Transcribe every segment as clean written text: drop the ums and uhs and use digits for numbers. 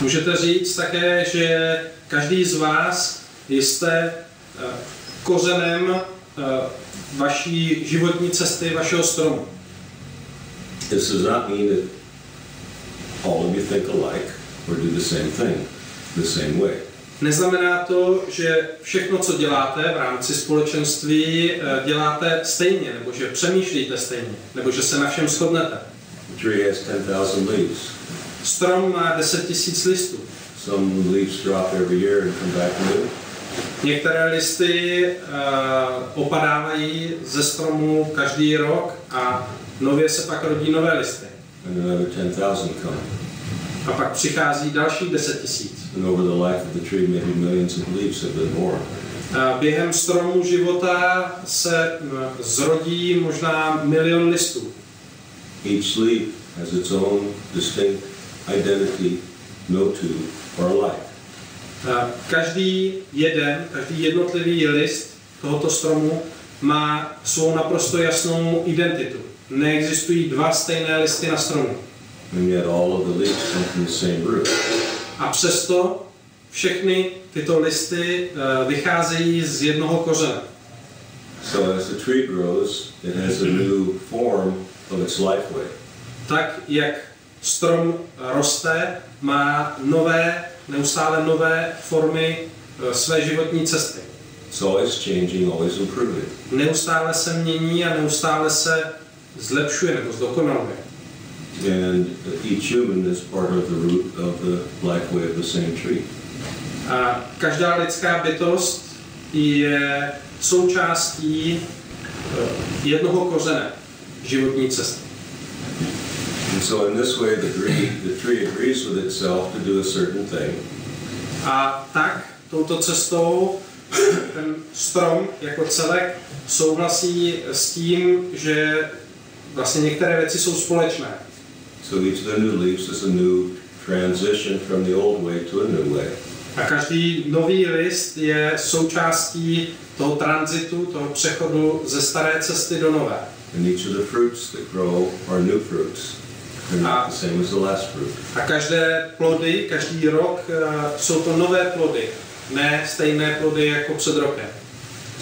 Můžete říct také, že každý z vás jste kořenem vaší životní cesty, vašeho stromu. This does not mean that all of you think alike or do the same thing the same way. Neznamená to, že všechno, co děláte v rámci společenství, děláte stejně, nebo že přemýšlíte stejně, nebo že se na všem shodnete. The tree has 10,000 leaves. Strom má 10 000 listů. Some leaves drop every year and come back new. Některé listy opadávají ze stromu každý rok a nově se pak rodí nové listy. And another 10,000 come. A pak přichází dalších 10 000. And over the life of the tree, maybe millions of leaves have been born. Během stromu života se zrodí možná milion listů. Each leaf has its own distinct identity, note or life. Každý jednotlivý list tohoto stromu má svou naprosto jasnou identitu. Neexistují dva stejné listy na stromu. And yet all of the leaves come from the same root. A přesto všechny tyto listy vycházejí z jednoho kořene. So as the tree grows, it has a new form of its lifeway. Tak jak strom roste, má neustále nové formy své životní cesty. It's always changing, always improving. Neustále se mění a neustále se zlepšuje nebo zdokonaluje. And each human is part of the root of the lifeway of the same tree. A každá lidská bytost je součástí jednoho kořene životní cesty. And so in this way the tree agrees with itself to do a certain thing. A tak touto cestou ten strom jako celek souhlasí s tím, že vlastně některé věci jsou společné. So each of the new leaves is a new transition from the old way to a new way. A každý nový list je součástí toho tranzitu, toho přechodu ze staré cesty do nové. And each of the fruits that grow are new fruits. They're not the same as the last fruit. A každé plody, každý rok jsou to nové plody, ne stejné plody jako před rokem.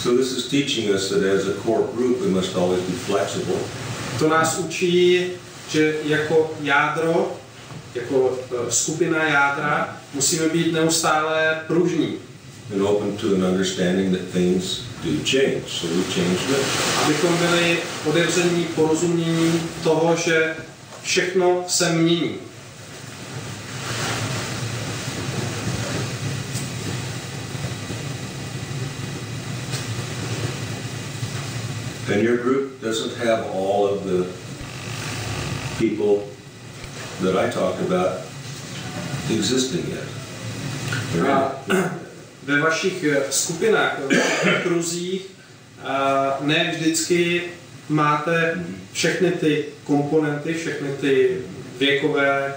So this is teaching us that as a core group we must always be flexible. To nás učí, že jako jádro, jako skupina jádra, musíme být neustále pružní. And open to an understanding that things do change. So we change with. Abychom byli otevření porozumění toho, že všechno se mění. And your group doesn't have all of the people that I talked about existing yet. Ve vašich skupinách, ve vašich kruzích ne vždycky máte všechny ty komponenty, všechny ty věkové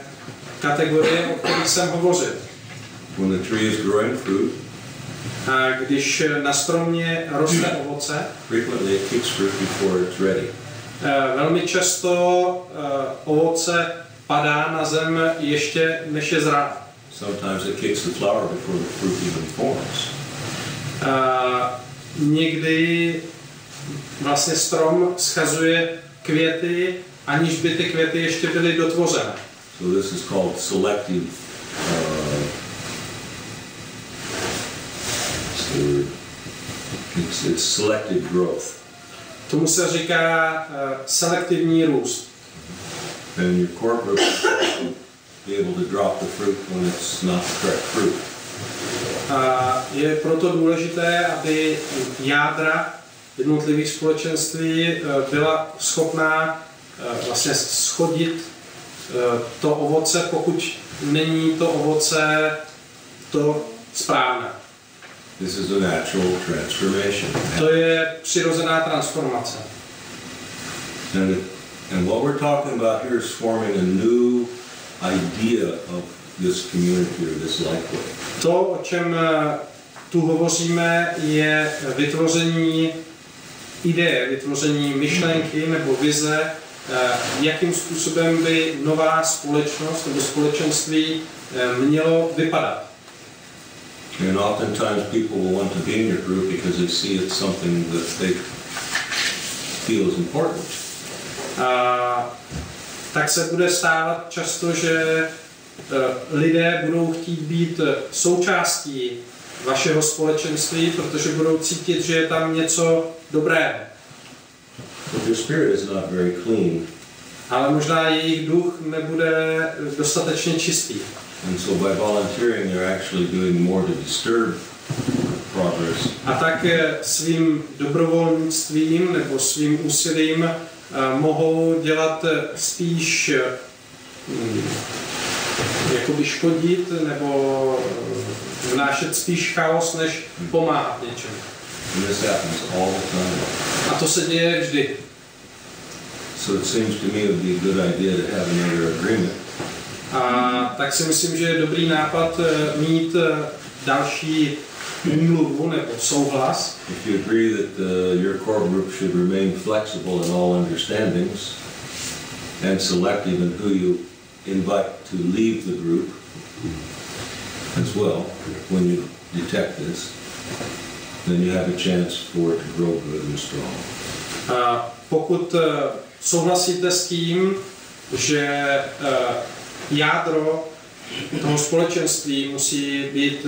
kategorie, o kterých jsem hovořil. When the tree is growing fruit, když na stromě roste ovoce, frequently it kicks fruit before it's ready. Velmi často ovoce padá na zem ještě než je zralé. Sometimes it kicks the flower before the fruit even forms. Někdy vlastně strom schazuje květy, aniž by ty květy ještě byly dotvořené. So this is called selective. It's selective growth. Tomu se říká selektivní růst. And your core group will be able to drop the fruit when it's not the correct fruit. Je proto důležité, aby jádra jednotlivých společenství byla schopná vlastně schodit to ovoce, pokud není to ovoce to správné. This is a natural transformation. To je přirozená transformace. And what we're talking about here is forming a new idea of this community or this lifeway. To, o čem tu hovoříme, je vytvoření ideje, vytvoření myšlenky nebo vize, jakým způsobem by nová společnost nebo společenství mělo vypadat. And oftentimes people will want to be in your group because they see it's something that they feel is important. Tak se bude stávat často, že lidé budou chtít být součástí vašeho společenství, protože budou cítit, že je tam něco dobrého. But their spirit is not very clean. Ale možná jejich duch nebude dostatečně čistý. And so by volunteering they're actually doing more to disturb progress. A tak svým dobrovolnictvím nebo svým úsilím mohou dělat spíš jakoby škodit nebo vnášet spíš chaos, než pomáhat něčemu. And this happens all the time. A to se děje vždy. So it seems to me it would be a good idea to have another agreement. A tak si myslím, že je dobrý nápad mít další úmluvu nebo souhlas. If you agree that your core group should remain flexible in all understandings and selective in who you invite to leave the group as well, when you detect this, then you have a chance for it to grow good and strong. Pokud souhlasíte s tím, že jádro toho společenství musí být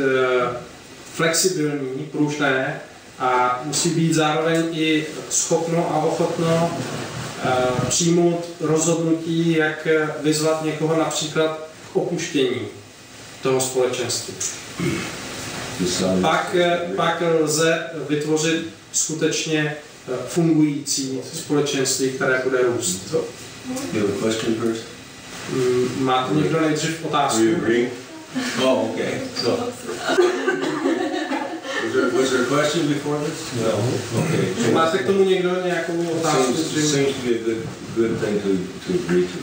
flexibilní, pružné a musí být zároveň i schopno a ochotno přijmout rozhodnutí, jak vyzvat někoho například k opuštění toho společenství. Pak lze vytvořit skutečně fungující společenství, které bude růst. You have a question first? Máte někdo nejdřív otázku? Do you agree? Oh, okay. So, was there a question before this? No. Okay. Máte k tomu někdo nějakou otázku? Seems to be a good thing to agree to.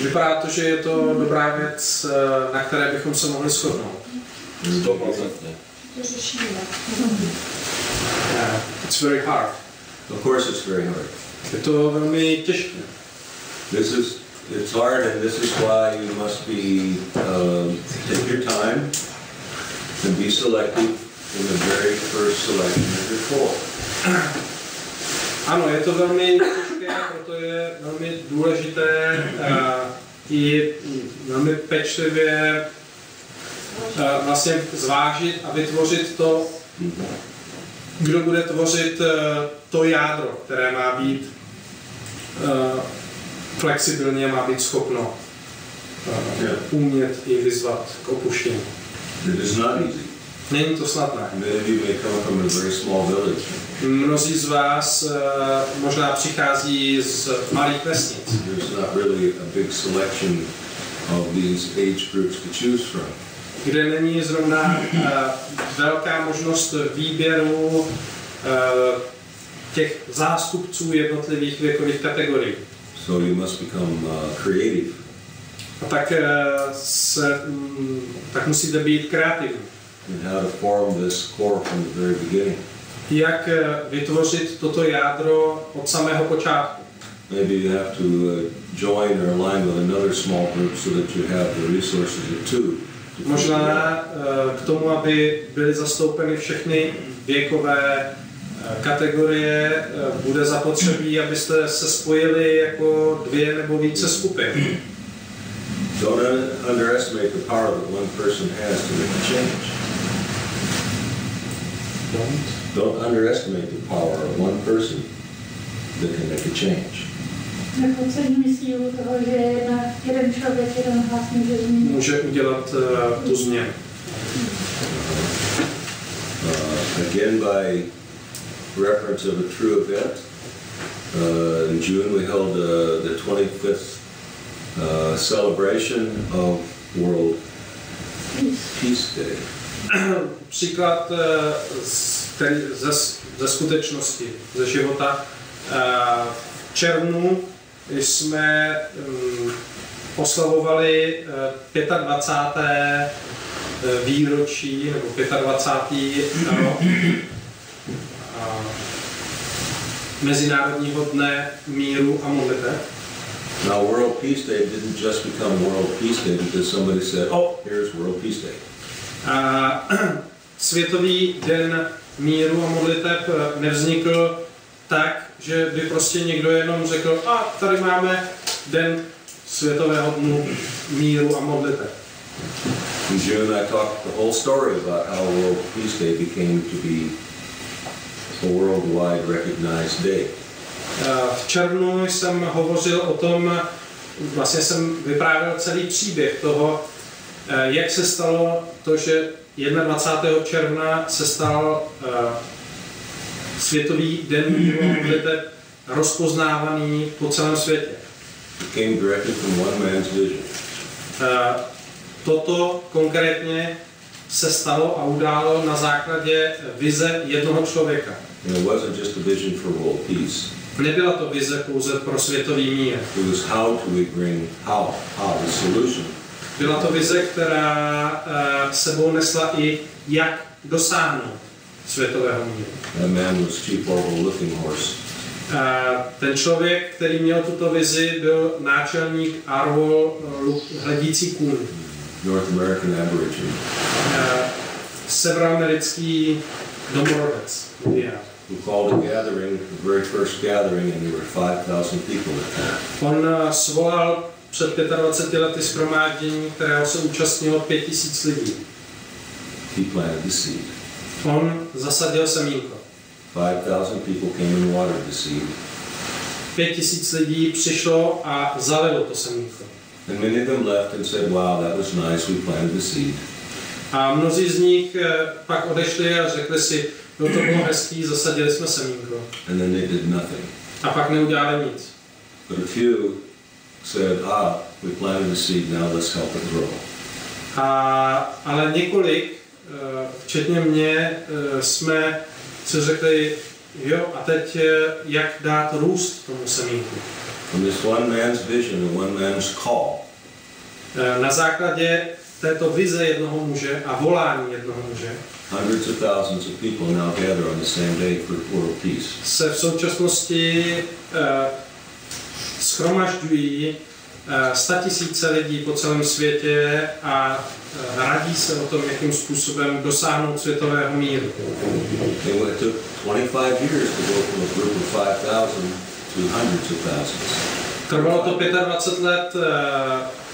Vypadá to, že je to dobrá věc, na které bychom se mohli shodnout. 100%. It's very hard. Of course it's very hard. Je to velmi těžké. It's hard, and this is why you must be take your time and be selective in the very first selection of your core. Ano, je to velmi těžké, proto je velmi důležité i velmi pečlivě vlastně zvážit a vytvořit to, kdo bude tvořit to jádro, které má být flexibilně, má být schopno umět i vyzvat k opuštění. It is not easy. Není to snadné. Many of you may come from a very small village. Mnozí z vás možná přichází z malých vesnic. There's not really a big selection of these age groups to choose from. Kde není zrovna velká možnost výběru těch zástupců jednotlivých věkových kategorií. So you must become creative. A tak musíte být kreativní. And how to form this core from the very beginning. Jak vytvořit toto jádro od samého počátku. Maybe you have to join or align with another small group so that you have the resources of two. Možná k tomu, aby byly zastoupeny všechny věkové kategorie, bude zapotřebí, abyste se spojili jako dvě nebo více skupin. Don't underestimate the power that one person has to make a change. Don't underestimate the power of one person that can make a change. Nepodceňuji sílu toho, že jeden člověk, jeden hlas může změnit. Může udělat tu změnu. Again, by reference of a true event, in June we held the 25th celebration of World Peace Day. Příklad ze skutečnosti, ze života. V červnu jsme oslavovali 25. výročí, nebo 25. rok Mezinárodního dne míru a modliteb. Now, World Peace Day didn't just become World Peace Day because somebody said, oh, here's World Peace Day. Světový den míru a modliteb nevznikl tak, že by prostě někdo jenom řekl, a tady máme den světového dnu míru a modliteb. In June, I talked the whole story about how World Peace Day became to be a worldwide recognized day. V červnu jsem hovořil o tom, vlastně jsem vyprávěl celý příběh toho, jak se stalo to, že 21. června se stal Světový den míru a modliteb rozpoznávaný po celém světě. Came directly from one man's vision. Toto konkrétně se stalo a událo na základě vize jednoho člověka. And it wasn't just a vision for world peace. Nebyla to vize pouze pro světový mír. It was how do we bring the solution. Byla to vize, která sebou nesla i jak dosáhnout světového míru. That man was Chief Orville Looking Horse. Ten člověk, který měl tuto vizi, byl náčelník Arvol hledící kůň. North American Aborigine. Severoamerický domorodec. Who called a gathering, the very first gathering, and there were 5,000 people at that. On svolal před 25 lety shromáždění, kterého se účastnilo 5,000 lidí. He planted the seed. On zasadil semínko. 5,000 people came and watered the seed. 5,000 lidí přišlo a zalilo to semínko. And many of them left and said, wow, that was nice, we planted the seed. A mnozí z nich pak odešli a řekli si, no to bylo hezký, zasadili jsme semínko. And then they did nothing. A pak neudělali nic. But a few said, we planted the seed, now let's help it grow. Ale několik, včetně mě, jsme si řekli, jo, a teď jak dát růst tomu semínku. From this one man's vision and one man's call. Na základě této vize jednoho muže a volání jednoho muže hundreds of thousands of people now gather on the same day for world peace. Se v současnosti shromažďují 100 000 lidí po celém světě a radí se o tom, jakým způsobem dosáhnout světového míru. It took 25 years to go from a group of 5,000 to hundreds of thousands. Trvalo to 25 let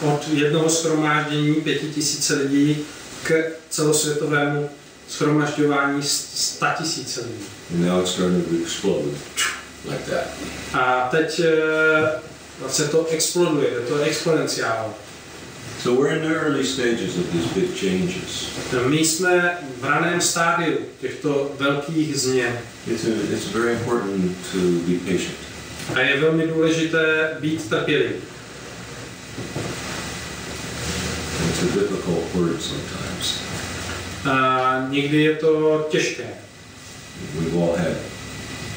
od jednoho shromáždění 5,000 lidí k celosvětovému shromažďování 100 000 lidí. And now it's starting to explode like that. A teď vlastně to exploduje, je to exponenciálně. So we're in the early stages of these big changes. My jsme v raném stádiu těchto velkých změn. It's very important to be patient. A je velmi důležité být trpělivý. It's a difficult word sometimes. A někdy je to těžké. We've all had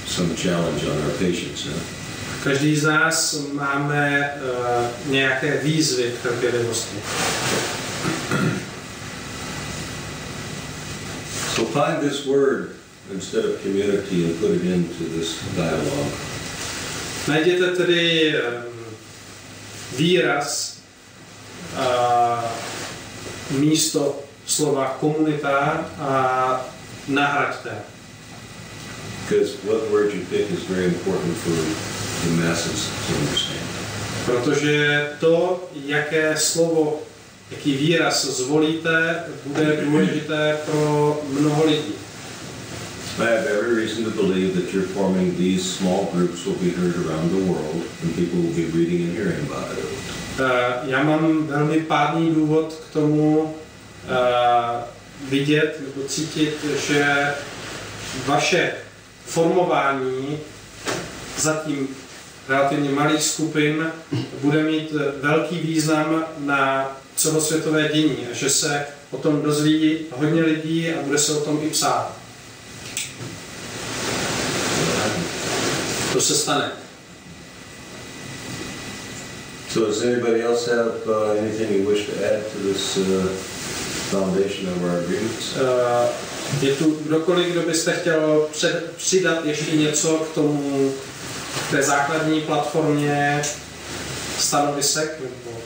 some challenge on our patience. Každý z nás máme nějaké výzvy k trpělivosti. So find this word instead of community and put it into this dialogue. Najděte tedy výraz místo slova komunita a nahraďte. Because what word you pick is very important for the masses to understand. Protože to, jaké slovo, jaký výraz zvolíte, bude důležité pro mnoho lidí. I have every reason to believe that you're forming these small groups will be heard around the world and people will be reading and hearing about it. Já mám velmi pádný důvod k tomu vidět nebo cítit, že vaše formování zatím relativně malých skupin bude mít velký význam na celosvětové dění a že se o tom dozví hodně lidí a bude se o tom i psát. To se stane. So does anybody else have anything you wish to add to this foundation of our agreements? Je tu kdokoliv, kdo byste chtěl přidat ještě něco k tomu, k té základní platformě stanovisek nebo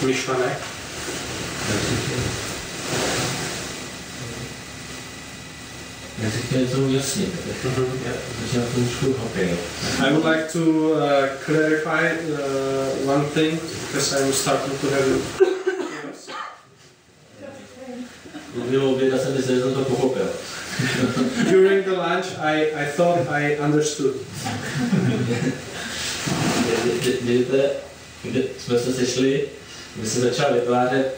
myšlenek. Já si chtěl něco ujasnit, protože na tom trošku hopil. I would like to clarify one thing, because I was starting to have it. Mluvil oběda jsem myslel, že jsem to pochopil. During the lunch, I thought I understood. Kde jsme se sešli, kdy se začal vytvářet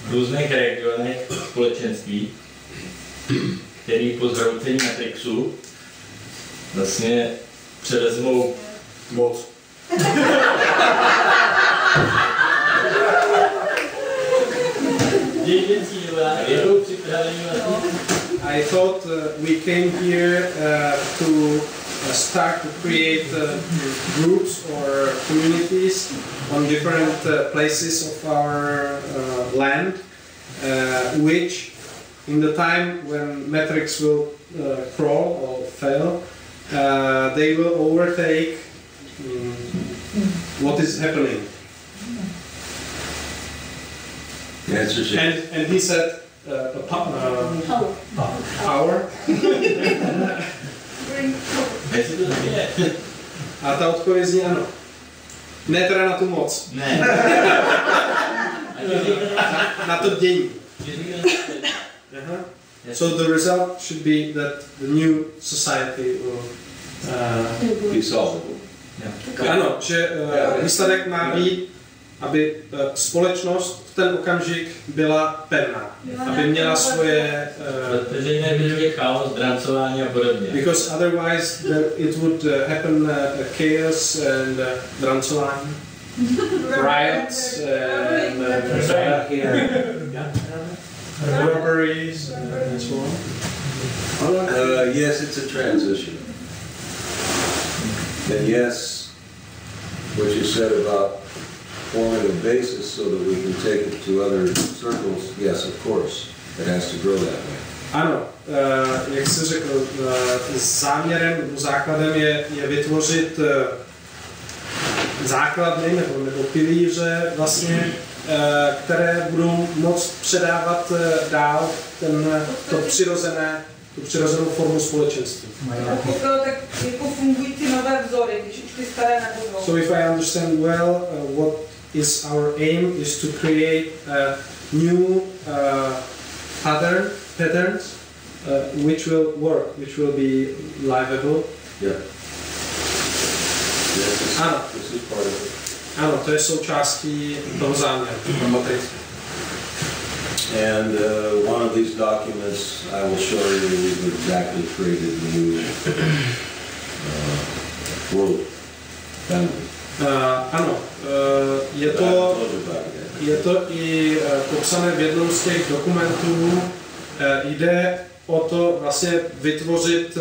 v různých regionech společenství, který po zhroucení Matrixu vlastně převezmou moc. I thought we came here to start to create groups or communities on different places of our land, which in the time when Matrix will crawl or fail, they will overtake what is happening. And he said power. A ta odpověď zní ano. Ne teda na tu moc. Ne. Na to dění. So the result should be that the new society will be solvable. Ano, že výsledek má být, aby společnost v ten okamžik byla pevná, aby měla svoje... Protože jinak by chaos, drancování a podobně. Because otherwise it would happen chaos and drancování, riots and robberies and so on. Yes, it's a transition. And yes, what you said about forming a basis so that we can take it to other circles, yes, of course, it has to grow that way. Ano, jak jsi řekl, záměrem, základem je vytvořit základny nebo pilíře vlastně, které budou moct předávat dál tu přirozenou formu společenství. Tak jako fungují ty nové vzory, když už ty staré nebudou. So if I understand well, what is our aim is to create new patterns which will work, which will be livable. Yeah. Yes, Ano. This is part of it. Ano, to je součástí toho záměru. And one of these documents, I will show you, we've exactly created a new world family. Ano, je to i popsané v jednom z těch dokumentů. Jde o to vlastně vytvořit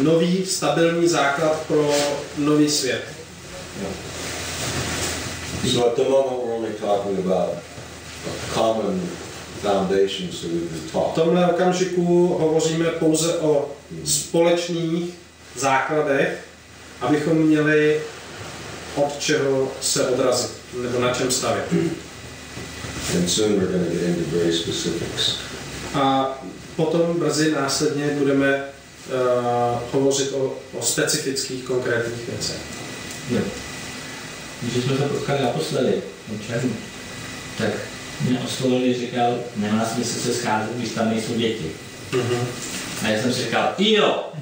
nový stabilní základ pro nový svět. So at the moment we're only talking about a common foundation so we can talk. V tomhle okamžiku hovoříme pouze o společných základech, abychom měli od čeho se odrazit, nebo na čem stavět. And soon we're going to get into very specifics. A potom brzy následně budeme hovořit o specifických konkrétních věcech. Jo. Když jsme se potkali naposledy, tak mě oslovili, říkal, nemá smysl se scházet, když tam nejsou děti. A já jsem si říkal, jo!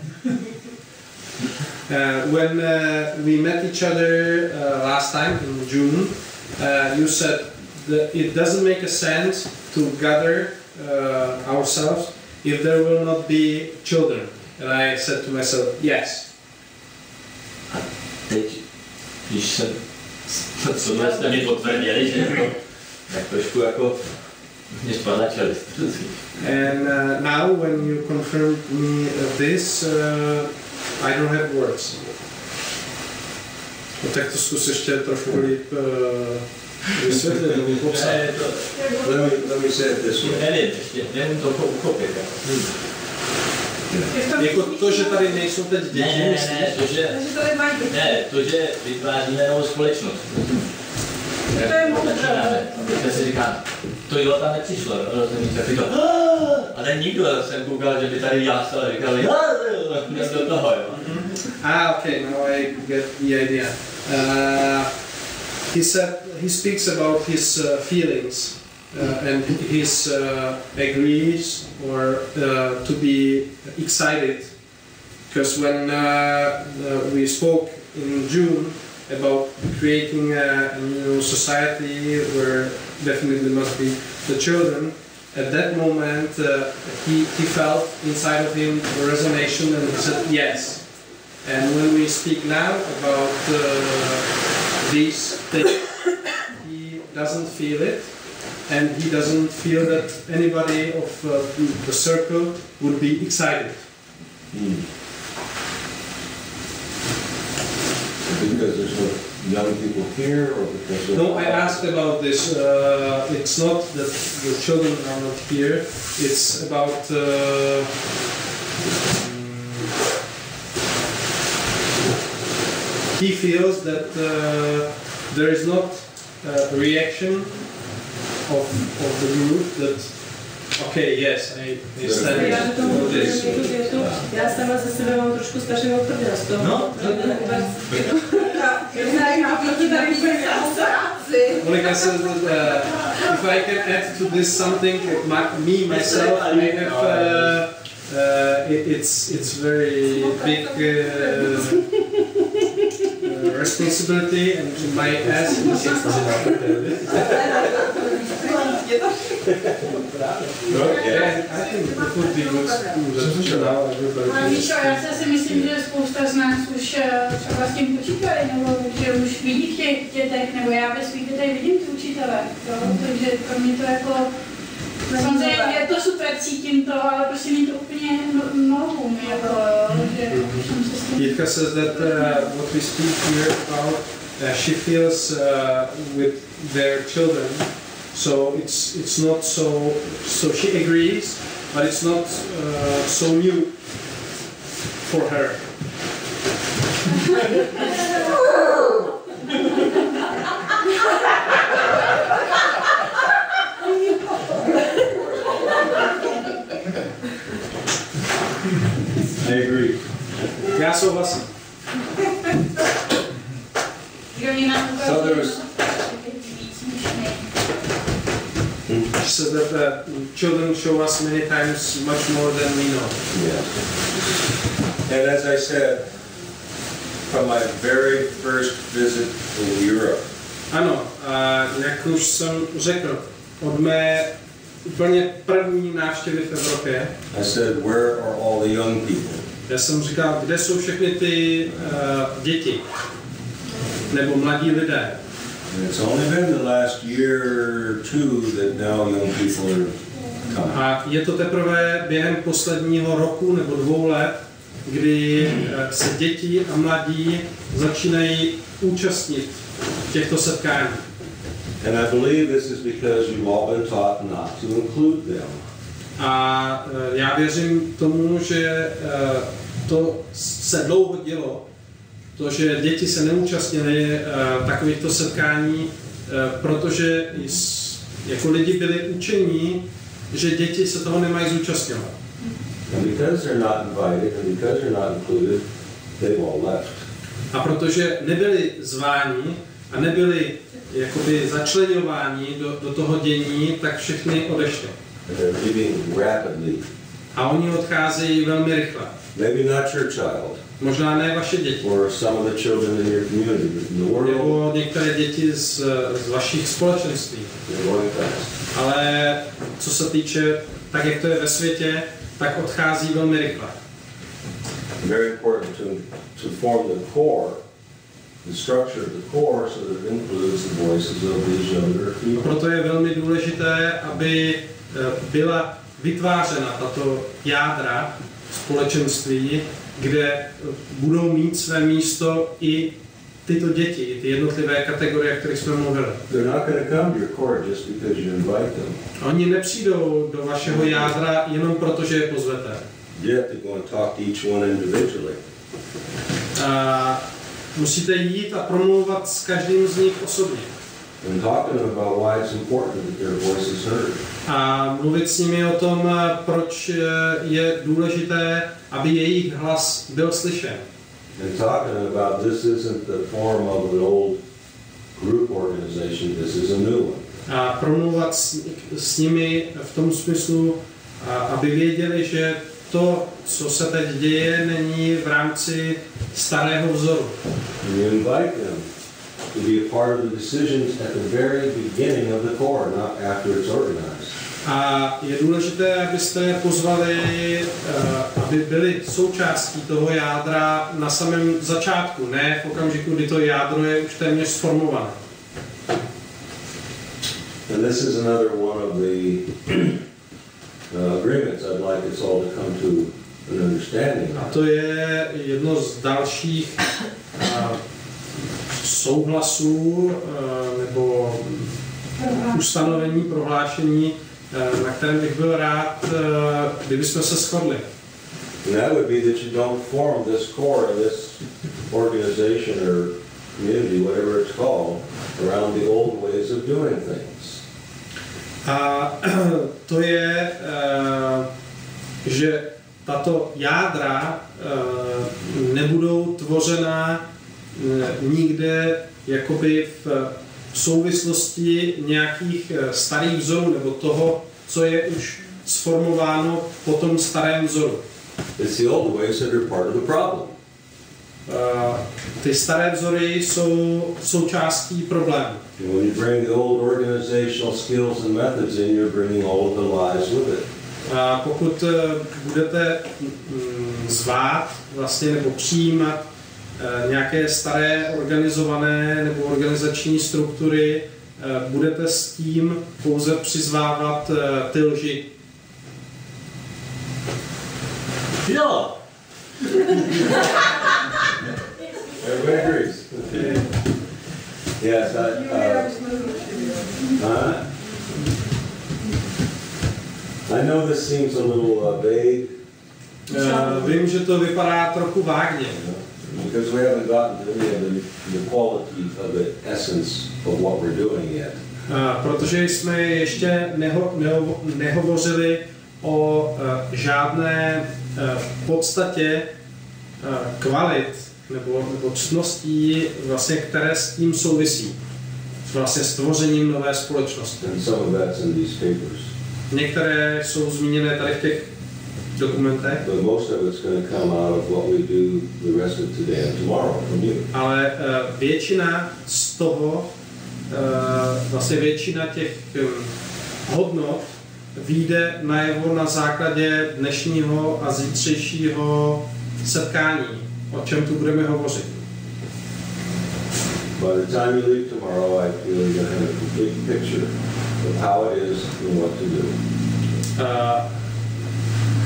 When we met each other last time in June, you said that it doesn't make a sense to gather ourselves if there will not be children. And I said to myself, yes. A teď, když se tohle jste mi potvrdili, že jako, tak trošku jako mě spadačeli. And now when you confirmed me this, I don't have words. No, tak to zkus ještě trošku líp vysvětlit, nebo popsat. Let me say it this way. Nevím, ještě nevím to uchopit. Jako to, že tady nejsou teď děti, Ne, to, že vytváříme novou společnost. To je moudré. Teďka si říkám, to jo, tam nepřišlo, rozumíte, tak říkal, ale nikdo jsem koukal, že by tady jásal, říkal, do toho, jo. Okay, now I get the idea. He speaks about his feelings and he agrees or to be excited, because when we spoke in June about creating a new society where definitely must be the children, at that moment he felt inside of him the resonation and he said yes. And when we speak now about these things, he doesn't feel it, and he doesn't feel that anybody of the circle would be excited. Because there's no young people here, or because No, I asked about this. It's not that the children are not here. It's about he feels that there is not a reaction of the group that okay, yes, I stand for this. Já sama ze sebe mám trošku strašnou tvrdost. No, Monica says that if I can add to this something, myself, I have it's very big responsibility, and my ass is Okay. I think it would be good that now everybody. Ale víš, já si myslím, že spousta z nás už třeba s tím počítali, nebo že už vidí v těch dětech, nebo já ve svých dětech vidím ty učitele, takže pro mě to jako, samozřejmě je to super, cítím to, ale prostě mi to úplně novou, jako, že jsem se s tím... Jitka says that what we speak here about, she feels with their children. So it's not so she agrees, but it's not so new for her. I agree. Já souhlasím. So there's She said that children show us many times much more than we know. Yeah. And as I said, from my very first visit in Europe, Ano, jak už jsem řekl, od mé úplně první návštěvy v Evropě, I said, where are all the young people? já jsem říkal, kde jsou všechny ty děti nebo mladí lidé. And it's only been the last year or two that now young people are coming. A je to teprve během posledního roku nebo 2 let, kdy se děti a mladí začínají účastnit těchto setkání. And I believe this is because you've all been taught not to include them. A já věřím tomu, že to se dlouho dělo, to, že děti se neúčastnily takovýchto setkání, protože jako lidi byli učení, že děti se toho nemají zúčastňovat. And because they're not invited and because they're not included, they've all left. A protože nebyli zváni a nebyli jakoby začleňováni do toho dění, tak všechny odešli. And they're leaving rapidly. A oni odcházejí velmi rychle. Maybe not your child. Možná ne vaše děti. Or some of the children in your community, but in the world, Nebo některé děti z vašich společenství. they're going fast. Ale co se týče, tak jak to je ve světě, tak odchází velmi rychle. Very important to form the core, the structure of the core, so that it includes the voices of these younger people. Proto je velmi důležité, aby byla vytvářena tato jádra společenství, kde budou mít své místo i tyto děti, i ty jednotlivé kategorie, o kterých jsme mluvili. They're not going to come to your core just because you invite them. Oni nepřijdou do vašeho jádra jenom proto, že je pozvete. You have to go and talk to each one individually. Musíte jít a promluvat s každým z nich osobně. And talk to them about why it's important that their voice is heard. A mluvit s nimi o tom, proč je důležité, aby jejich hlas byl slyšen. And talk to them about this isn't the form of an old group organization, this is a new one. A promluvat s nimi v tom smyslu, aby věděli, že to, co se teď děje, není v rámci starého vzoru. And you invite them to be a part of the decisions at the very beginning of the core, not after it's organized. A je důležité, abyste je pozvali, aby byli součástí toho jádra na samém začátku, ne v okamžiku, kdy to jádro je už téměř sformované. And this is another one of the agreements I'd like us all to come to an understanding. A to je jedno z dalších souhlasů nebo ustanovení, prohlášení, na kterém bych byl rád, kdybychom se shodli. And that would be that you don't form this core, this organization or community, whatever it's called, around the old ways of doing things. A to je, že tato jádra nebudou tvořena nikde jakoby v souvislosti nějakých starých vzorů nebo toho, co je už sformováno po tom starém vzoru. It's the old ways that are part of the problem. Ty staré vzory jsou součástí problému. And when you bring the old organizational skills and methods in, you're bringing all of the lies with it. A pokud budete zvát vlastně nebo přijímat nějaké staré organizované nebo organizační struktury, budete s tím pouze přizvávat ty lži. Jo! Everybody agrees. Yes, I know this seems a little vague. Vím, že to vypadá trochu vágně. Because we haven't gotten to any of the quality of the essence of what we're doing yet. Protože jsme ještě nehovořili o žádné podstatě kvalit nebo ctností, vlastně, které s tím souvisí. Vlastně s tvořením nové společnosti. And some of that's in these papers. Některé jsou zmíněné tady v těch dokumentech. But most of it's going to come out of what we do the rest of today and tomorrow from you. Ale většina z toho, vlastně většina těch hodnot vyjde najevo na základě dnešního a zítřejšího setkání, o čem tu budeme hovořit. By the time you leave tomorrow, I feel you're going to have a complete picture of how it is and what to do.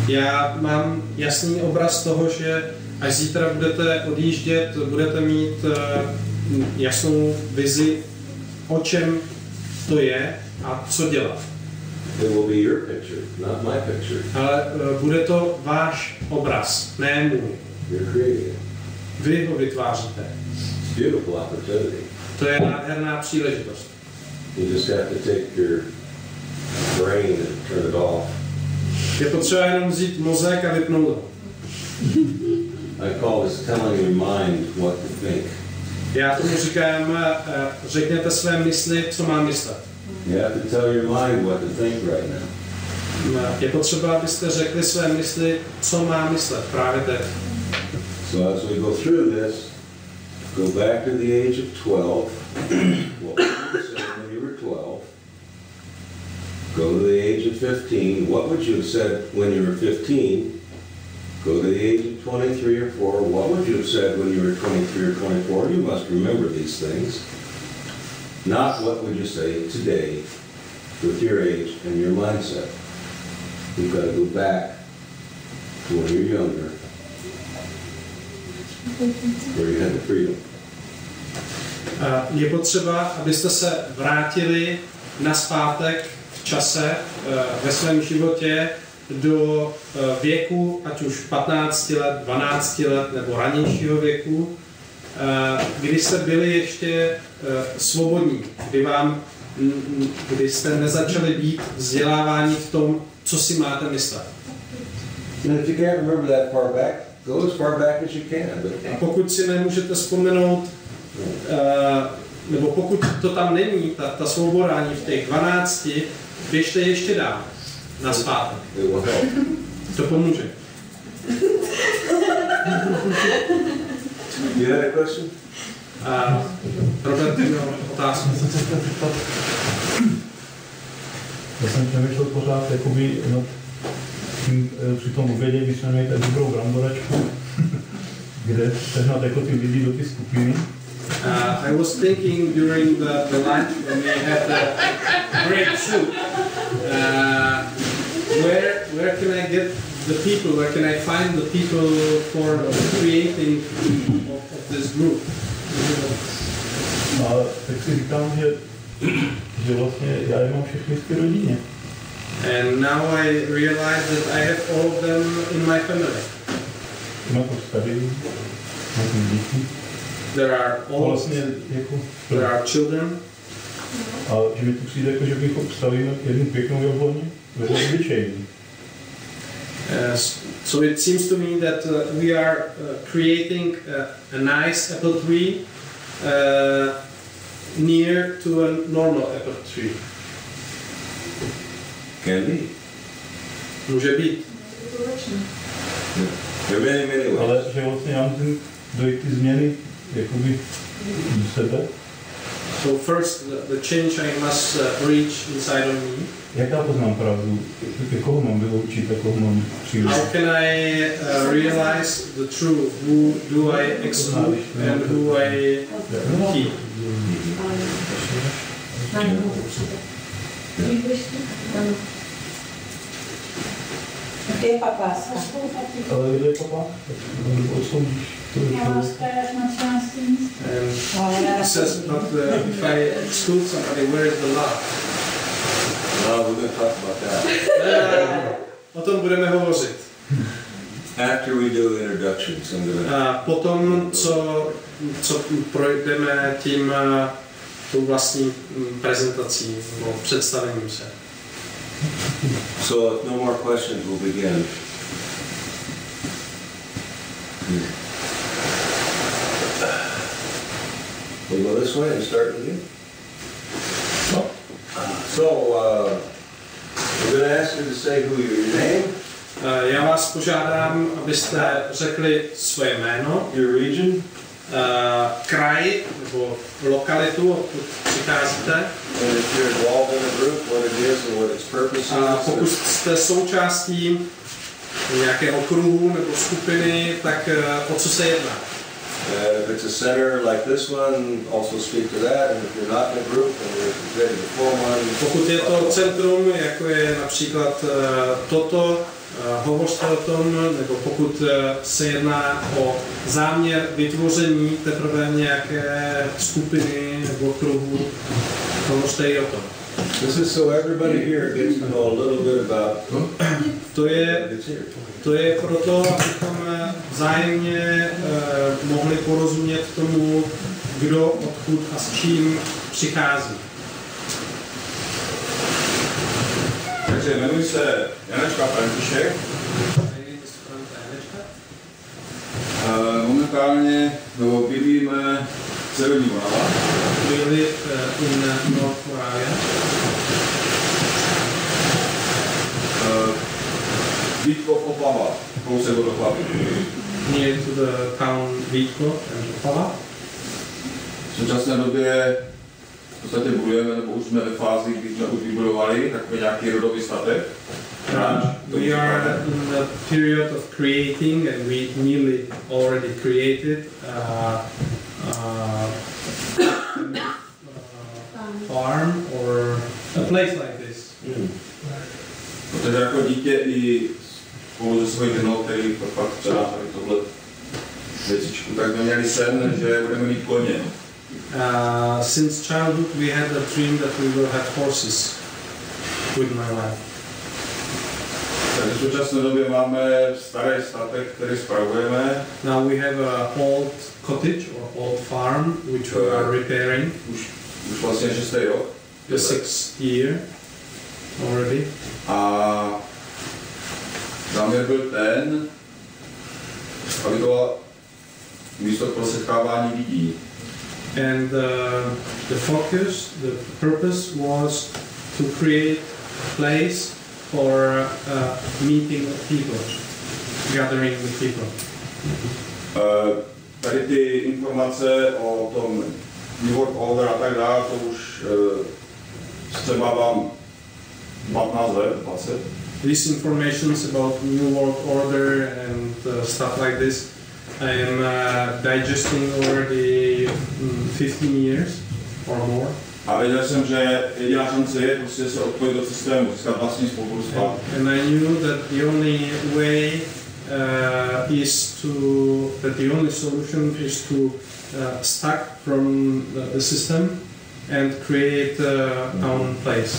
Já mám jasný obraz toho, že až zítra budete odjíždět, budete mít jasnou vizi, o čem to je a co dělat. It will be your picture, not my picture. Ale bude to váš obraz, ne můj. You're creating it. Vy ho vytváříte. It's a beautiful opportunity. To je nádherná příležitost. You just have to take your brain and turn it off. Je potřeba jenom vzít mozek a vypnout ho. I call this telling your mind what to think. Já tomu říkám, řekněte své mysli, co má myslet. You have to tell your mind what to think right now. Je potřeba, abyste řekli své mysli, co má myslet právě teď. So as we go through this, go back to the age of 12. What would you say when you were 12? Go to the age of 15. What would you have said when you were 15? Go to the age of 23 or 4. What would you have said when you were 23 or 24? You must remember these things. Not what would you say today with your age and your mindset. You've got to go back to when you're younger, where you had the freedom. Je potřeba, abyste se vrátili nazpátek v čase ve svém životě do věku, ať už 15 let, 12 let nebo ranějšího věku, kdy jste byli ještě svobodní, kdy jste nezačali být vzděláváni v tom, co si máte myslet. And if you can't remember that far back, go as far back as you can. A pokud si nemůžete vzpomenout, nebo pokud to tam není, ta svoboda ani v těch 12, běžte ještě dál, nazpátek. To pomůže. You had a question? Robert měl otázku. Já jsem přemýšlel pořád jakoby nad tím, při tom obědě, když jsme měli tak dobrou bramboračku, kde sehnat jako ty lidi do ty skupiny. I was thinking during the lunch when we had the great soup, where can I get the people, where can I find the people for creating of this group? A tak si říkám, že vlastně já je mám všechny v té rodině. And now I realize that I have all of them in my family. Mám to starý, mám to děti. There are vlastně jako, there are children. A že mi to přijde jako, že bych obstavil jednu pěknou jabloně, vedle obyčejný. So it seems to me that we are creating a nice apple tree near to a normal apple tree. Can be. Může být. There are many, many ways. Ale že vlastně já musím dojít ty změny jakoby do sebe. So first the change I must reach inside of me. Jak já poznám pravdu? Koho mám vyloučit a koho mám přijít? How can I realize the truth? Who do I exclude and who I keep? Kde je papáska? Ale kde je papáska? Odsoudíš to And he says, but if I exclude somebody, where is the love? No, we're going to talk about that. O tom budeme hovořit. After we do introductions, I'm going to... Potom, co projdeme tím tou vlastní prezentací nebo představením se. So if no more questions, we'll begin. We'll go this way and start with you. So, we're going to ask you to say who your name. Já vás požádám, abyste řekli svoje jméno, Your region. kraj nebo lokalitu, odkud přicházíte. And if you're involved in a group, what it is and what its purpose is. A pokud jste součástí nějakého kruhu nebo skupiny, tak o co se jedná? If it's a center like this one, also speak to that. And if you're not in a group and you're ready to form one. Pokud je to centrum, jako je například toto, hovořte o tom, nebo pokud se jedná o záměr vytvoření teprve nějaké skupiny nebo kruhu, hovořte i o tom. This is so everybody here gets to know a little bit about To je proto, abychom vzájemně mohli porozumět tomu, kdo, odkud a s čím přichází. Takže jmenuji se Janečka František. Momentálně bydlíme v Severní Morava. We live in North Moravia. Vítko, Opava, kousek od Opavy. Near to the town Vítko and Opava. V současné době v podstatě budujeme, nebo už jsme ve fázi, kdy jsme už vybudovali takový nějaký rodový statek. We are in the period of creating, and we nearly already created farm or a place like this. Protože jako dítě i spolu se svojí ženou, který fakt předá tady tohle věcičku, tak jsme měli sen, že budeme mít koně. Since childhood we had a dream that we will have horses with my wife. Takže v současné době máme starý statek, který spravujeme. Now we have a old cottage or old farm which we are repairing. Už vlastně 6. rok. The 6th year already. A záměr byl ten, aby to bylo místo pro setkávání lidí. And the focus, the purpose was to create a place for meeting people, gathering with people. Tady ty informace o tom New World Order a tak dále, to už třeba vám 15 let, 20. These informations about New World Order and stuff like this, I am digesting already 15 years or more. A věděl jsem, že jediná šance je prostě se odpojit do systému, získat vlastní spolupůsobnost. And I knew that the only way that the only solution is to stack from the system and create our own place.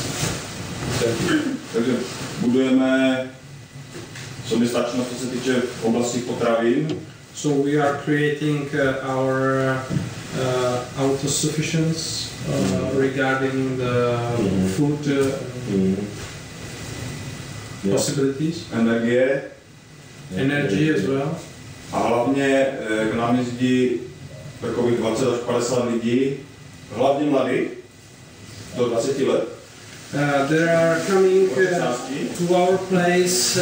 Takže budujeme soběstačnost, co se týče oblasti potravin. So we are creating our autosufficiency regarding the food possibilities, energy as well. A hlavně k nám jezdí takových 20 až 50 lidí, hlavně mladí, do 20 let. They are coming to our place,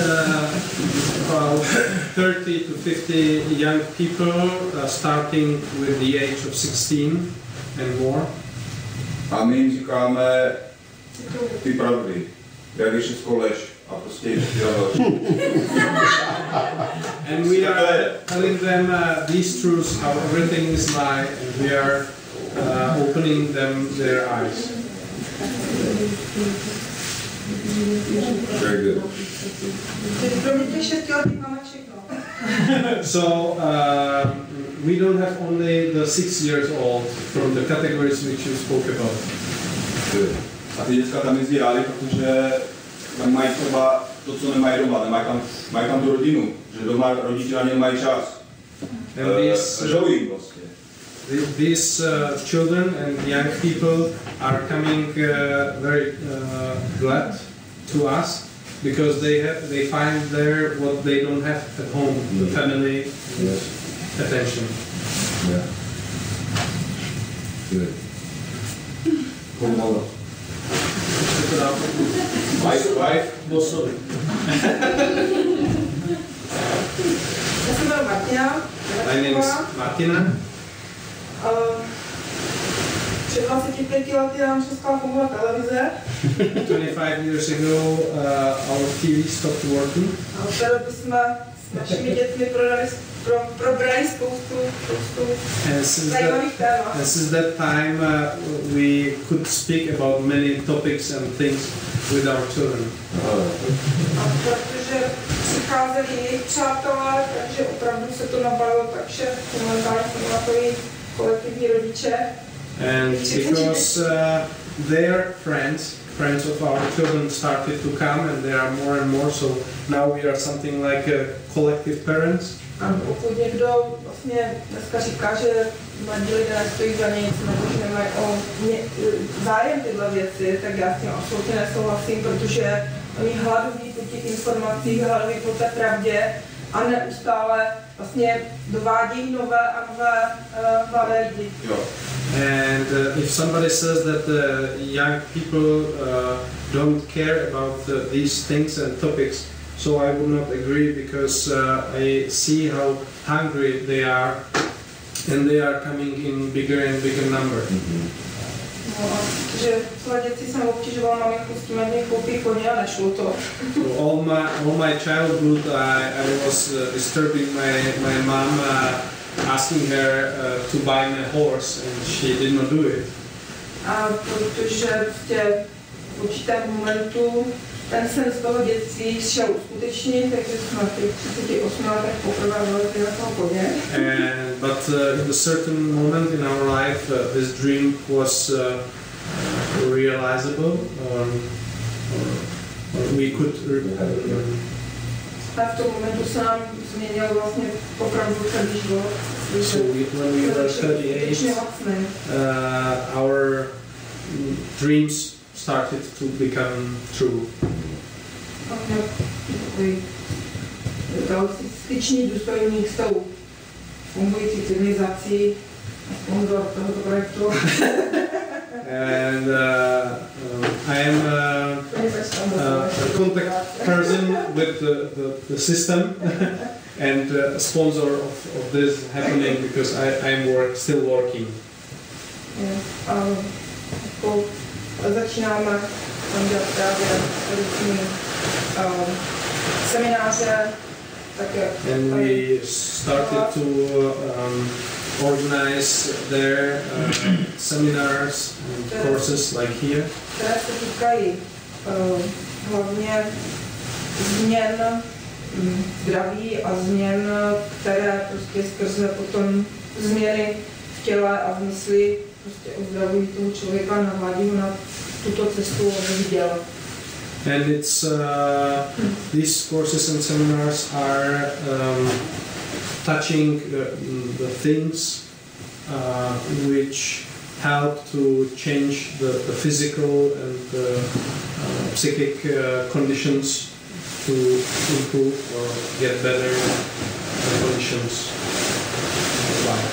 about 30 to 50 young people, starting with the age of 16 and more. A my jim říkáme ty pravdy, jak je všechno lež a prostě And we are telling them these truths, how everything is lie, and we are opening them their eyes. Very good. So we don't have only the 6 years old from the categories which you spoke about. Good. A ty děcka tam jezdí rádi, protože tam mají třeba to, co nemají doma, mají tam tu rodinu, že doma rodiče na ně mají čas. Žou jim prostě. These children and young people are coming very glad to us because they find there what they don't have at home, the family attention. Yeah. Good. Wife? Bosovi. Já jsem byla Martina. My name is Martina. Před 25 lety nám přestala fungovat televize. 25 years ago, our TV stopped working. A od té doby jsme s našimi dětmi probrali spoustu zajímavých témat. And since that time, we could speak about many topics and things with our children. A protože přicházeli jejich přátelé, takže opravdu se to nabalilo, takže momentálně fungovali kolektivní rodiče. And because their friends of our children started to come, and there are more and more, so now we are something like a collective parents. A pokud někdo vlastně dneska říká, že mladí lidé nestojí za nic, nebo že nemají zájem tyhle věci, tak já s tím absolutně nesouhlasím, protože oni hladoví po těch informacích, hladoví po té pravdě a neustále vlastně dovádějí nové a nové mladé lidi. And if somebody says that young people don't care about these things and topics, so I would not agree, because I see how hungry they are, and they are coming in bigger and bigger number. No, že své děti jsem obtěžovala maminku s tím, jak koupí koně a nešlo to. So all my childhood, I was disturbing my mom, asking her to buy me a horse, and she did not do it. A protože prostě v určitém momentu ten sen z toho dětství šel uskutečnit, takže jsme v těch 38 letech poprvé vylezli na toho koně. But in a certain moment in our life, this dream was realizable, or we could A v tom momentu se nám změnil vlastně opravdu celý život. So when we were 38, our dreams started to become true. On měl takový styčný důstojník s tou fungující civilizací a sponzor tohoto projektu. And I am a contact person with the system and a sponsor of this happening because I'm still working. Začínáme tam dělat právě různý semináře, také. And we started to organize their seminars and courses like here. Které se týkají hlavně změn zdraví a změn, které prostě skrze potom změny v těle a v mysli prostě uzdravují toho člověka, navádí ho na tuto cestu, aby viděl. And it's these courses and seminars are touching the things which help to change the physical and the psychic conditions to improve or get better conditions of life.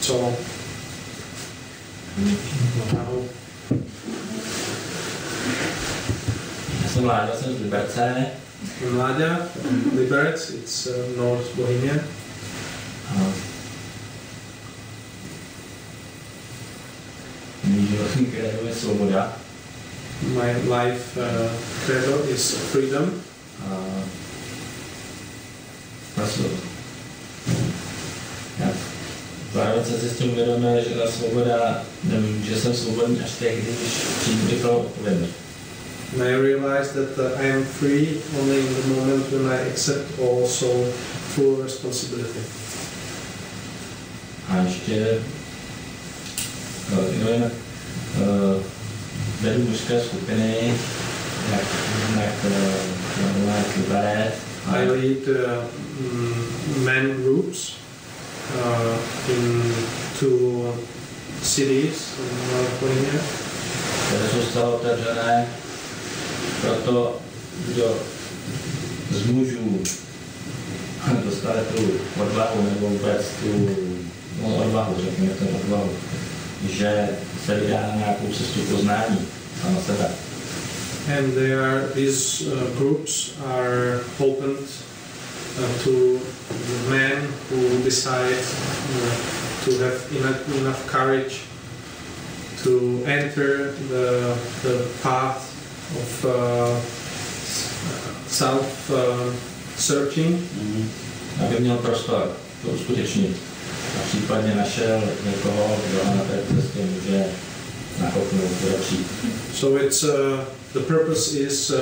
So now jsem Láďa, jsem z Liberce. Láďa, Liberec, it's North Bohemia. Můj životní credo je svoboda. My life credo is freedom. Zároveň jsem si s tím uvědomil, že ta svoboda, že jsem svobodný až tehdy, když přijdu do toho odpovědnost. And I realized that I am free only in the moment when I accept also full responsibility. A ještě vedu mužské skupiny, jak Liberec. I lead men groups in 2 cities in North Bohemia. Které jsou zcela otevřené, proto kdo z mužů dostane tu odvahu nebo vůbec tu odvahu, řekněme tu odvahu, že se vydá na nějakou cestu poznání sama sebe. And these groups are opened to men who decide to have enough courage to enter the path of self-searching. Aby měl prostor to uskutečnit a případně našel někoho, kdo na té cestě může nakopnout lepší. So it's the purpose is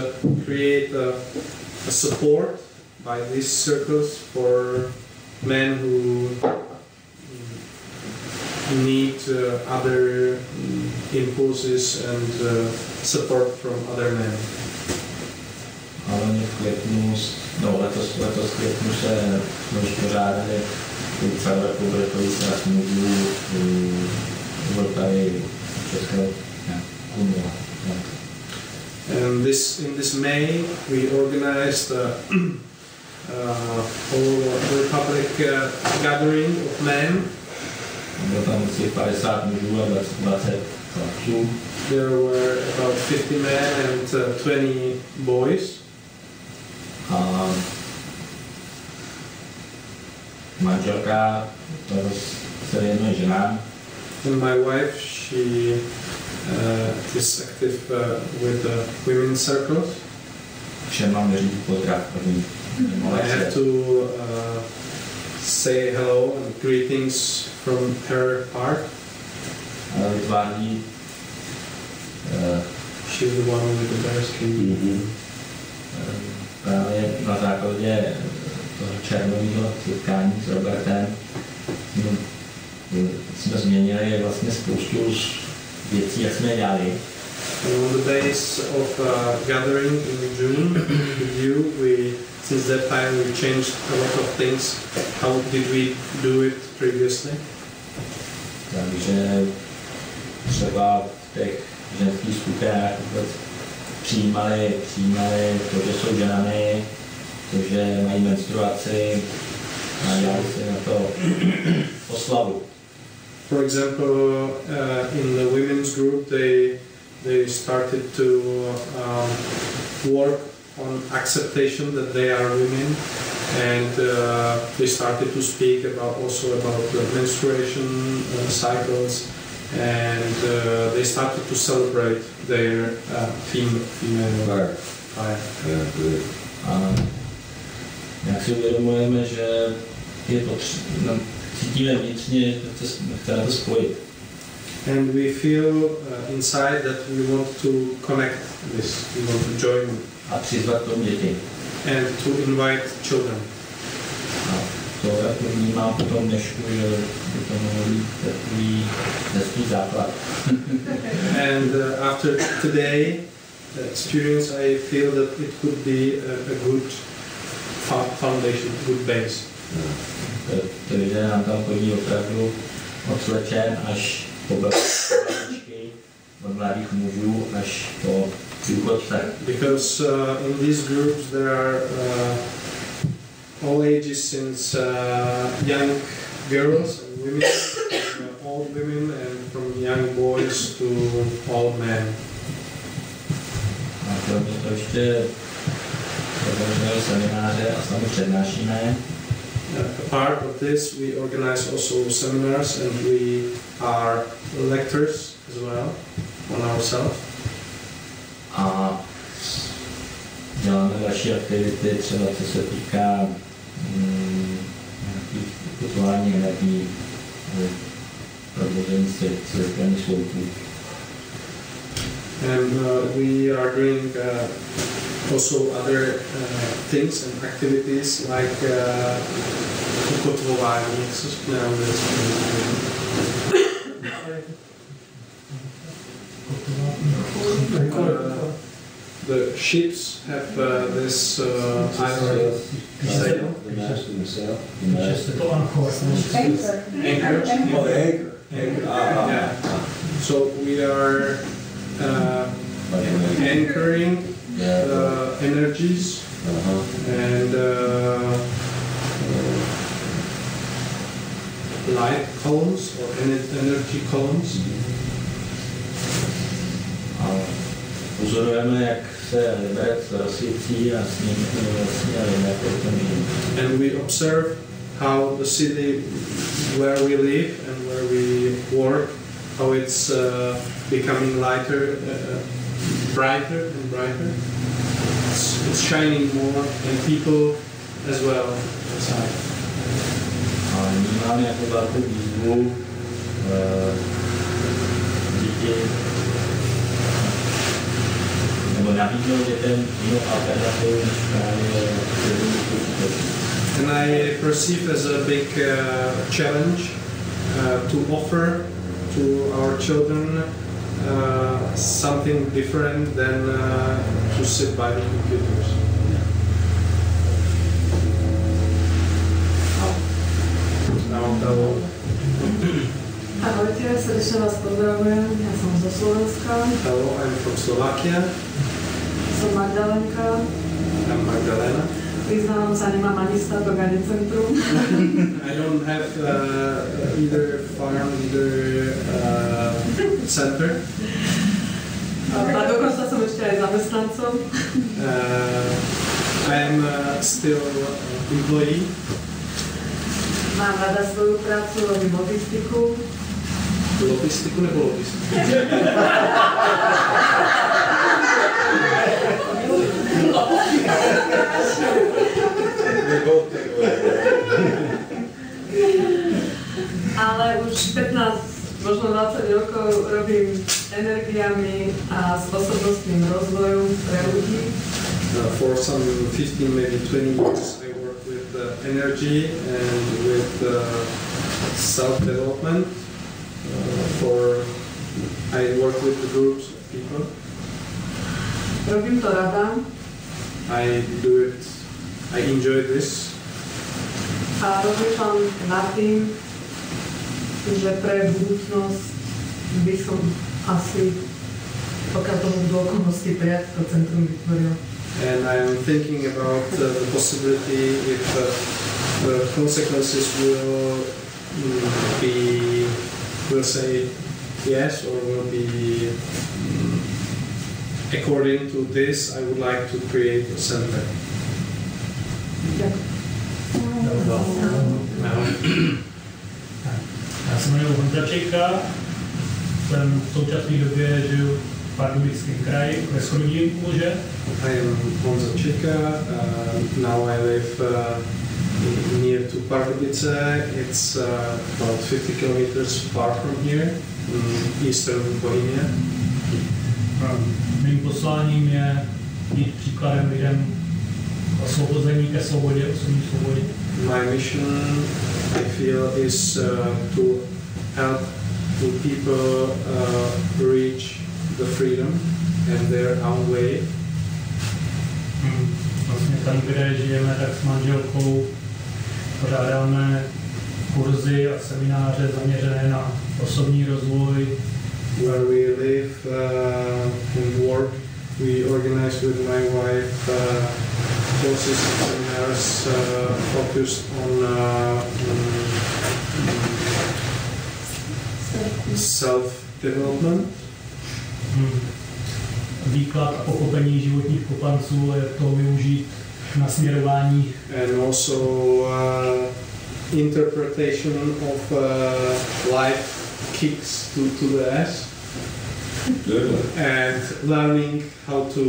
create a support by these circles for men who need other impulses and support from other men. Ale v květnu, letos v květnu se uspořádali celorepublikový sraz mužů v Vltavě Českého Kumula. And in this May we organized whole republic gathering of men. Bylo tam asi 50 mužů a 20 chlapců. There were about 50 men and 20 boys. A manželka se věnuje ženám. And my wife, she is active with the women's circles. Všem mám říct pozdrav první. I have to say hello and greetings from her part. Vytváří she's the one with the bearskin. Právě na základě toho červeného setkání s Robertem jsme změnili vlastně spoustu věcí, jak jsme dělali. And on the base of gathering in June with you, since that time we changed a lot of things. How did we do it previously? Takže třeba v těch ženských skupinách vůbec přijímali to, že jsou ženami, to, že mají menstruaci a dělali si na to oslavu. For example, in the women's group, they started to work on acceptation that they are women, and they started to speak also about the menstruation cycles, and they started to celebrate their female fire. A jak si uvědomujeme, že je cítíme vnitřně, že chceme to spojit. And we feel inside that we want to connect this, we want to join. A přizvat tomu děti. And to invite children. A to jak vnímám potom dnešku, že by to mohlo být takový hezký základ. And after today experience, I feel that it could be a good foundation, good base. Takže nám tam chodí opravdu od slečen až po babičky, od mladých mužů až po důchodce. Because in these groups there are all ages, since young girls and women, old women, and from young boys to old men. A kromě toho ještě organizujeme semináře a sami přednášíme. A part of this, we organize also seminars, and we are lectors as well on ourselves. A děláme další aktivity, třeba co se týká putování energií, provození světelných sloupů. And we are doing also other things and activities like ukotvování, jak se řekne the ships have this iron sail. The mast and the sail. Anchor. Oh, the anchor. Yeah. So we are anchoring energies and light columns or energy columns. Pozorujeme, jak se liberec rozsvítí a s ním vlastně and we observe how the city where we live and where we work, how it's becoming lighter, brighter and brighter. It's shining more, and people as well inside. A vnímáme jako velkou výzvu děti nebo nabídnout dětem jinou alternativu než právě And I perceive as a big challenge to offer to our children something different than to sit by the computers. Ahojte, srdečne vás pozdravujem, ja som zo Slovenska. Hello, I'm from Slovakia. Som Magdalenka. I'm Magdalena. Priznávam sa, nemám ani statok, ani centrum. I don't have either farm, either center. A dokonca som ešte aj zamestnancom. I am still employee. Mám rada svoju prácu, robím logistiku. Logistiku nebo logistiku? Ale už 15, možno 20 rokov robím energiami a spôsobnostným rozvojom pre ľudí. For some 15, maybe 20 years, I work with energy and with self-development. I work with the groups of people. Robím to rada. I do it, I enjoy this. A rozmýšľam nad tým, že pre budúcnosť by som asi, pokiaľ tomu budú okolnosti prijať, to centrum vytvoril. And I'm thinking about the possibility if the consequences will say yes or will be according to this. I would like to create a center. Já se jmenuji Honza Čejka, jsem v současné době žiju v Pardubickém kraji ve Schododínku, že? I am Honza Čejka. Now I live near to Pardubice. It's about 50 kilometers far from here, in eastern Bohemia. Mým posláním je být příkladem lidem osvobození ke svobodě, osobní svobodě. My mission, I feel, is to help the people reach the freedom and their own way. Vlastně tam, kde žijeme, tak s manželkou pořádáme kurzy a semináře zaměřené na osobní rozvoj. Where we live and work, we organize with my wife courses and seminars focused on self-development. Výklad a pochopení životních kopanců je to využít na směrování. And also interpretation of life kicks to the ass. And learning how to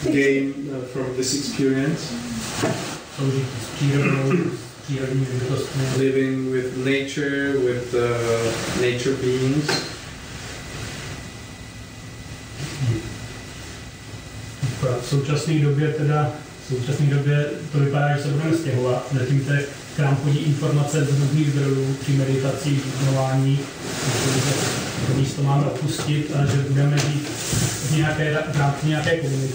gain from this experience. Living with nature nature beings. V současné době to vypadá, že se budeme stěhovat, zatím se k nám chodí informace z různých zdrojů při meditaci, živnování, to místo máme opustit a že budeme žít v rámci nějaké komunity.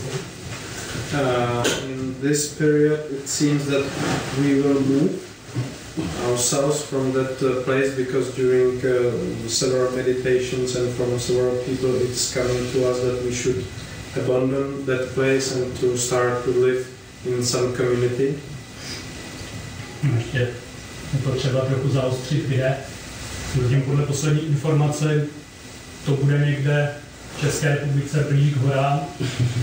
In this period it seems that we will move ourselves from that place because during several meditations and from several people it's coming to us that we should abandon that place and to start to live in some community. Ještě je potřeba trochu zaostřit, kde. Zatím podle poslední informace to bude někde v České republice blíž k horám,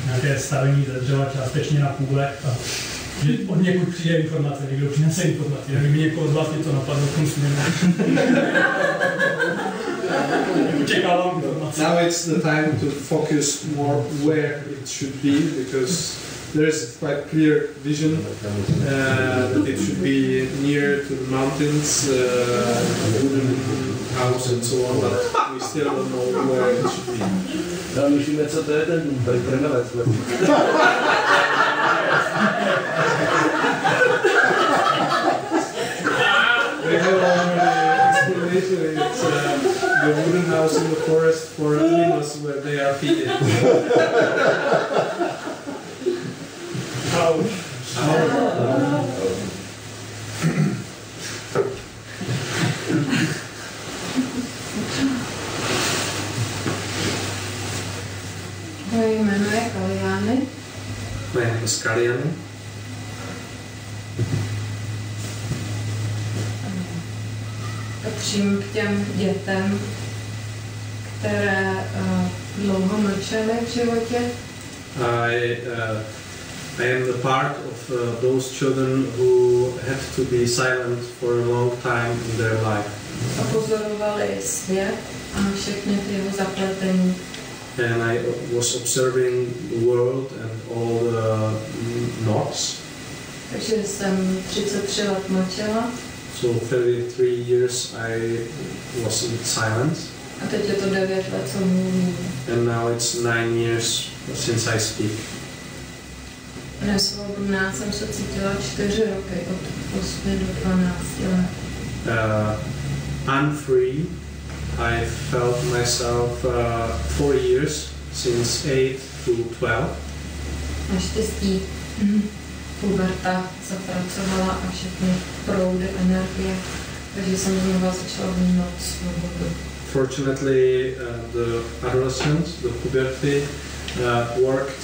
nějaké stavení ze dřeva částečně na půlech a že od někud přijde informace, někdo přinese informaci, kdyby někoho z vás něco napadlo v tom směru. Očekávám informace. Now it's the time to focus more where it should be because there is quite clear vision that it should be near to the mountains, wooden house and so on, but we still don't know where it should be. No, myšlíme, co to je ten Brnovec. We have already explanation. It's the wooden house in the forest for animals where they are feeding. Moje jméno je Kaliány. My name is Kaliány. Patřím k těm dětem, které dlouho mlčely v životě. I am the part of those children who had to be silent for a long time in their life. A pozorovali svět a všechny ty jeho zapletení. And I was observing the world and all the knots. Takže jsem 33 let mlčela. So 33 years I was in silence. A teď je to 9 let, co mluvím. And now it's 9 years since I speak. Nesvobodná jsem se cítila 4 roky, od 8 do 12 let. I'm free I felt myself 4 years, since 8 to 12. Naštěstí puberta zapracovala a všechny proudy energie, takže jsem znova začala vnímat svobodu. Fortunately, the adolescence, the puberty, worked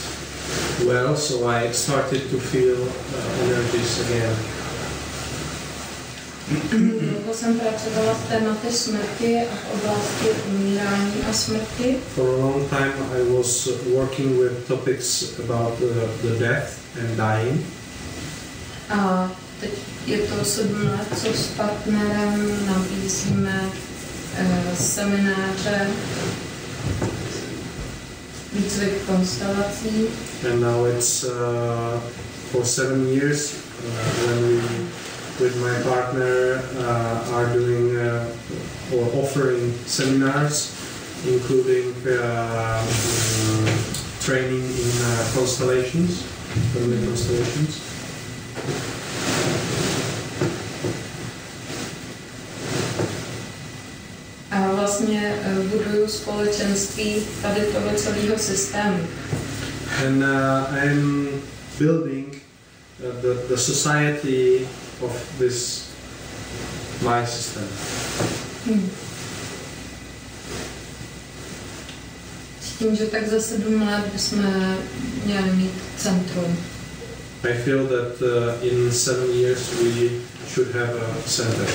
well, so I started to feel energies again. Dlouho jsem pracovala s tématy smrti a v oblasti umírání a smrti. For a long time I was working with topics about the death and dying. A teď je to 7 let, co s partnerem nabízíme semináře, výcvik konstelací. And now it's for 7 years when we, with my partner, are doing or offering seminars, including training in constellations, family constellations. A vlastně buduju společenství tady toho celého systému. And I'm building the society of this my system. S tím, že tak za 7 let bychom měli mít centrum. I feel that in 7 years we should have a center.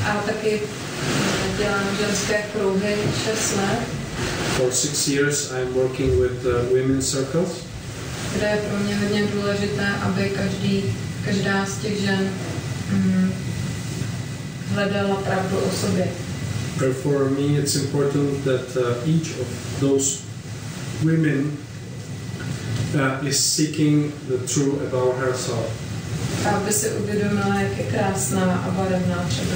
A taky dělám ženské kruhy 6 let. For 6 years I'm working with women's circles. Kde je pro mě hodně důležité, aby každá z těch žen hledala pravdu o sobě. For me it's important that each of those women is seeking the truth about herself. Aby si uvědomila, jak je krásná a barevná třeba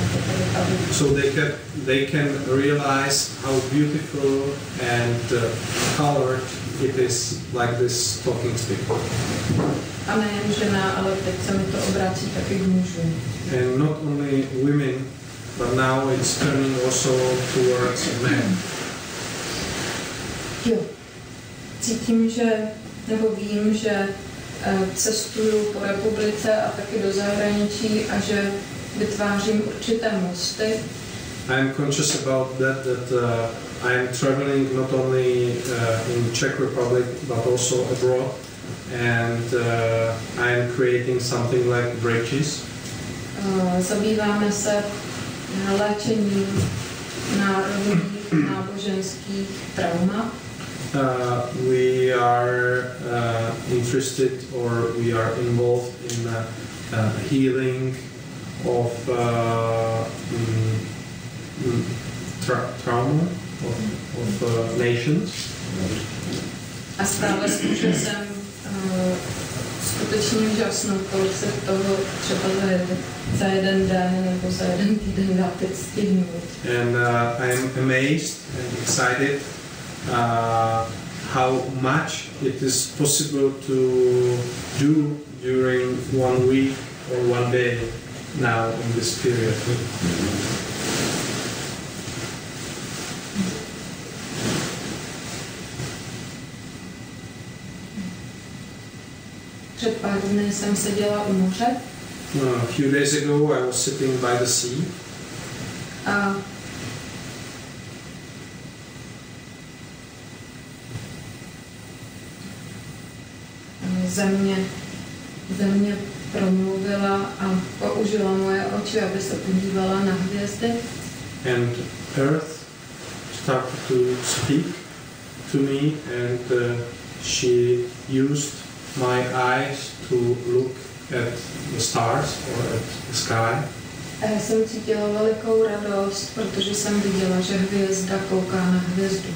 ta. So they can realize how beautiful and colored it is, like this talking stick. A nejen žena, ale teď se mi to obrací taky k mužům. And not only women, but now it's turning also towards men. Jo. Cítím, vím, že cestuju po republice a taky do zahraničí a že vytvářím určité mosty. I'm conscious about that I am traveling not only in Czech Republic but also abroad, and I am creating something like bridges. Zabýváme se léčením národních náboženských traumat. We are interested, or we are involved in healing of trauma of nations. A stále jsem skutečně úžasnou, kolik se toho třeba za jeden den nebo za jeden týden dá teď stihnout. And I am amazed and excited how much it is possible to do during 1 week or 1 day now in this period. Před pár dny jsem seděla u moře. A few days ago I was sitting by the sea. A země promluvila a použila moje oči, aby se podívala na hvězdy. And Earth started to speak to me, and she used my eyes to look at the stars or at the sky. A já jsem cítila velikou radost, protože jsem viděla, že hvězda kouká na hvězdu.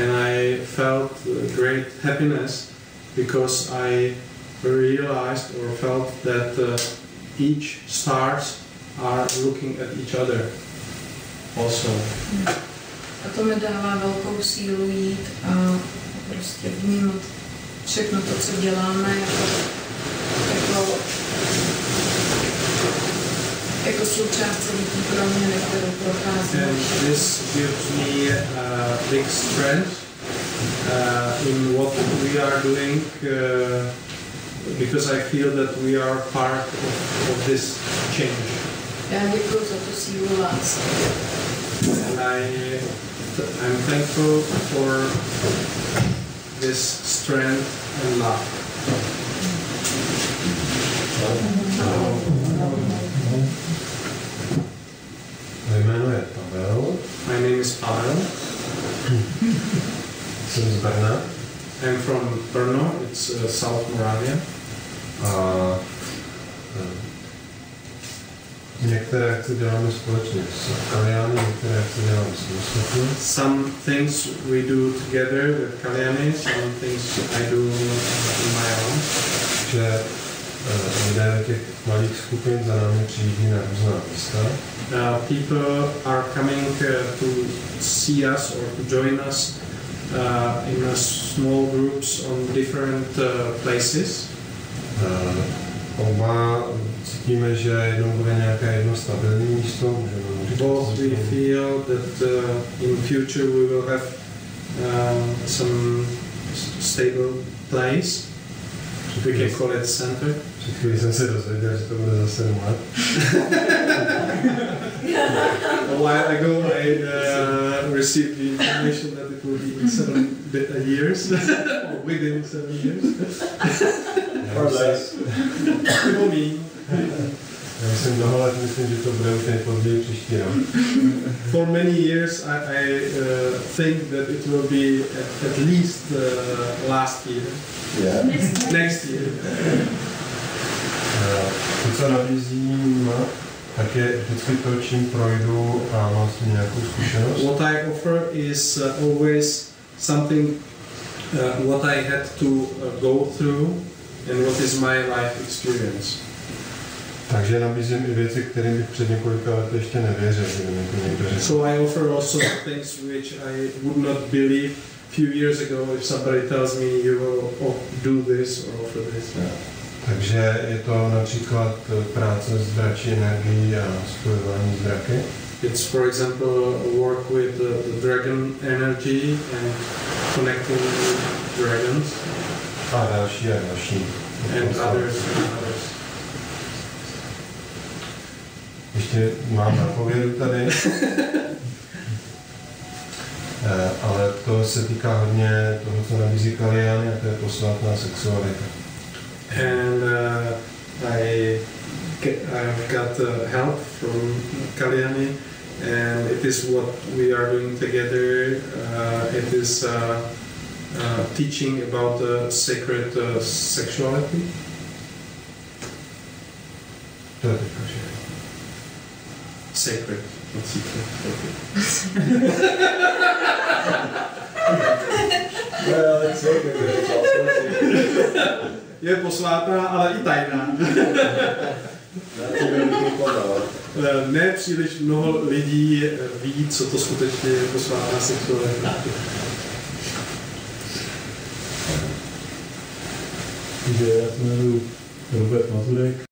And I felt great happiness because I realized or felt that each stars are looking at each other also. A to mi dává velkou sílu jít a prostě vnímat všechno to, co děláme, jako jako součást celé té proměny, kterou prochází. And this gives me a big strength in what we are doing because I feel that we are part of this change. Já děkuji za tu sílu lásky. And I'm thankful for this strength and love. Jméno je Pavel. My name is Pavel. Jsem z Brna. I'm from Brno, it's South Moravia. A některé akce děláme společně s Kaliány, některé akce děláme s Mostofy. Some things we do together with Kalyani, some things I do in my own. Že lidé do těch malých skupin za námi přijíždí na různá místa. People are coming to see us or to join us in small groups on different places. Oba cítíme, že jednou bude nějaké jedno stabilní místo. Both we feel that in future we will have some stable place. We can call it center. Před chvíli jsem se dozvěděl, že to bude za 7 let. A while ago I received the information that it will be in 7 years, or within 7 years. Or less. For me. Já jsem mnoho let myslím, že to bude už nejpozději příští rok. For many years I think that it will be at least last year. Yeah. Next year. To, co nabízím, tak je vždycky to, čím projdu a mám s tím nějakou zkušenost. What I offer is always something what I had to go through and what is my life experience. Takže nabízím i věci, kterým bych před několika lety ještě nevěřil, že mi to někdo řekl. So I offer also things which I would not believe few years ago if somebody tells me you will do this or offer this. Yeah. Takže je to například práce s dračí energií a spojování s draky. It's for example work with the dragon energy and connecting with dragons. A další a další. And others. Ještě mám napovědu tady. Ale to se týká hodně toho, co nabízí Kalyány, a to je posvátná sexualita. And I've got help from Kalyani, and it is what we are doing together. It is teaching about sacred sexuality. To je teďka všechno. Sacred, not secret. Well, it's sacred, but it's also sacred. Je posvátná, ale i tajná. Ne příliš mnoho lidí ví, co to skutečně je posvátná sexualita. Takže já se jmenuji Robert Mazurek,